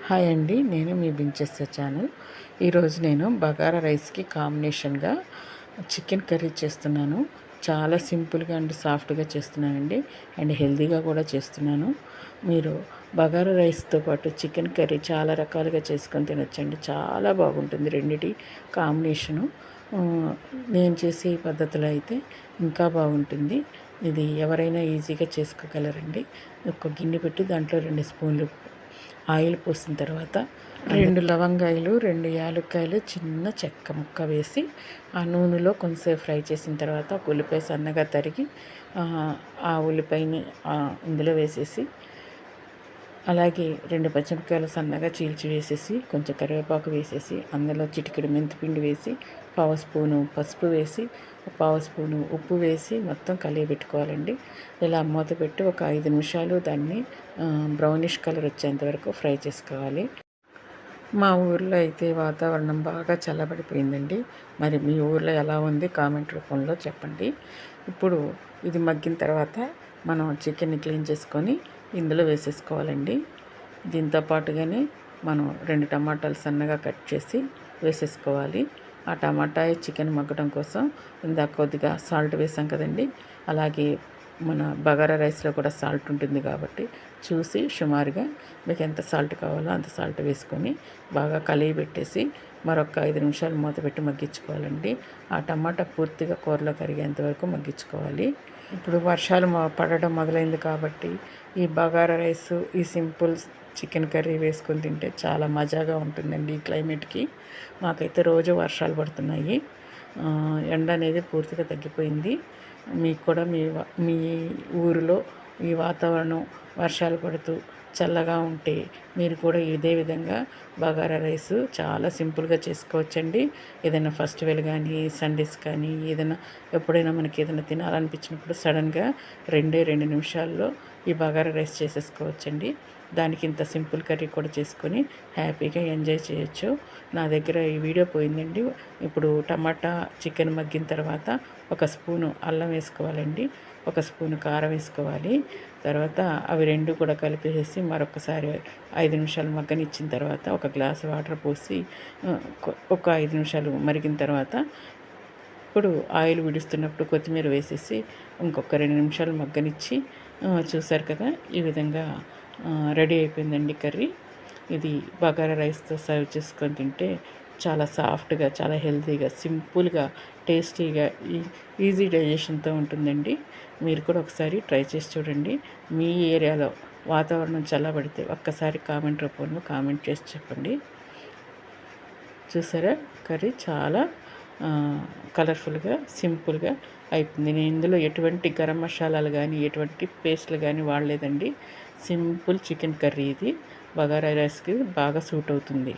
Hi అండి, నేను మీ బించెస్ channel. ఈరోజు నేను బగారా రైస్కి కాంబినేషన్గా చికెన్ కర్రీ చేస్తున్నాను. చాలా సింపుల్గా అండ్ సాఫ్ట్గా చేస్తున్నానండి, అండ్ హెల్తీగా కూడా చేస్తున్నాను. మీరు బగారా రైస్తో పాటు చికెన్ కర్రీ చాలా రకాలుగా చేసుకొని తినొచ్చండి. చాలా బాగుంటుంది రెండిటి కాంబినేషను. నేను చేసే పద్ధతిలో అయితే ఇంకా బాగుంటుంది. ఇది ఎవరైనా ఈజీగా చేసుకోగలరండి. ఒక గిన్నె పెట్టి దాంట్లో 2 స్పూన్లు ఆయిల్ పోసిన తర్వాత 2 లవంగాయలు, 2 యాలక్కాయలు, చిన్న చెక్క ముక్క వేసి ఆ నూనెలో కొంచెంసేపు ఫ్రై చేసిన తర్వాత ఒక ఉల్లిపాయ సన్నగా తరిగి ఆ ఉల్లిపాయని ఇందులో వేసేసి, అలాగే 2 పచ్చిమిరపకాయలు సన్నగా చీల్చి వేసేసి, కొంచెం కరివేపాకు వేసేసి, అందులో చిటికెడు మెంతిపిండి వేసి, పావు స్పూను పసుపు వేసి, పావు స్పూను ఉప్పు వేసి మొత్తం కలియబెట్టుకోవాలండి. ఇలా మూత పెట్టి ఒక 5 నిమిషాలు దాన్ని బ్రౌనిష్ కలర్ వచ్చేంత వరకు ఫ్రై చేసుకోవాలి. మా ఊర్లో అయితే వాతావరణం బాగా చల్లబడిపోయిందండి. మరి మీ ఊర్లో ఎలా ఉంది కామెంట్ రూపంలో చెప్పండి. ఇప్పుడు ఇది మగ్గిన తర్వాత మనం చికెన్ని క్లీన్ చేసుకొని ఇందులో వేసేసుకోవాలండి. దీంతో పాటుగానే మనం 2 టమాటాలు సన్నగా కట్ చేసి వేసేసుకోవాలి. ఆ టమాటా చికెన్ మగ్గడం కోసం ఇందాక కొద్దిగా సాల్ట్ వేసాం కదండి, అలాగే మన బగారా రైస్లో కూడా సాల్ట్ ఉంటుంది కాబట్టి చూసి సుమారుగా మీకు ఎంత సాల్ట్ కావాలో అంత సాల్ట్ వేసుకొని బాగా కలిగి పెట్టేసి మరొక 5 నిమిషాలు మూత పెట్టి మగ్గించుకోవాలండి. ఆ టమాటా పూర్తిగా కూరలో కరిగేంత వరకు మగ్గించుకోవాలి. ఇప్పుడు వర్షాలు పడడం మొదలైంది కాబట్టి ఈ బగారా రైస్, ఈ సింపుల్ చికెన్ కర్రీ వేసుకొని తింటే చాలా మజాగా ఉంటుందండి ఈ క్లైమేట్కి. మాకైతే రోజు వర్షాలు పడుతున్నాయి. ఎండ అనేది పూర్తిగా తగ్గిపోయింది. మీకు కూడా మీ ఊరిలో ఈ వాతావరణం వర్షాలు పడుతూ చల్లగా ఉంటే మీరు కూడా ఇదే విధంగా బగారా రైస్ చాలా సింపుల్గా చేసుకోవచ్చండి. ఏదైనా ఫెస్టివల్ కానీ, సండేస్ కానీ, ఏదైనా ఎప్పుడైనా మనకి ఏదైనా తినాలనిపించినప్పుడు సడన్గా 2 నిమిషాల్లో ఈ బగారా రైస్ చేసేసుకోవచ్చండి. దానికి ఇంత సింపుల్ కర్రీ కూడా చేసుకొని హ్యాపీగా ఎంజాయ్ చేయొచ్చు. నా దగ్గర ఈ వీడియో పోయిందండి. ఇప్పుడు టమాటా చికెన్ మగ్గిన తర్వాత ఒక స్పూను అల్లం వేసుకోవాలండి, ఒక స్పూను కారం వేసుకోవాలి. తర్వాత అవి 2 కూడా కలిపేసి మరొకసారి 5 నిమిషాలు మగ్గనిచ్చిన తర్వాత ఒక గ్లాసు వాటర్ పోసి ఒక 5 నిమిషాలు మరిగిన తర్వాత ఇప్పుడు ఆయిల్ విడుస్తున్నప్పుడు కొత్తిమీర వేసేసి ఇంకొక 2 నిమిషాలు మగ్గనిచ్చి చూసారు కదా, ఈ విధంగా రెడీ అయిపోయిందండి కర్రీ. ఇది బగారా రైస్తో సర్వ్ చేసుకొని తింటే చాలా సాఫ్ట్గా, చాలా హెల్తీగా, సింపుల్గా, టేస్టీగా, ఈజీ డైజెషన్తో ఉంటుందండి. మీరు కూడా ఒకసారి ట్రై చేసి చూడండి. మీ ఏరియాలో వాతావరణం చల్లబడితే ఒక్కసారి కామెంట్ రూపంలో కామెంట్ చేసి చెప్పండి. చూసారా, కర్రీ చాలా కలర్ఫుల్గా, సింపుల్గా అయిపోయింది. నేను ఇందులో ఎటువంటి గరం మసాలాలు కానీ, ఎటువంటి పేస్ట్లు కానీ వాడలేదండి. సింపుల్ చికెన్ కర్రీ ఇది బగారా రైస్కి బాగా సూట్ అవుతుంది.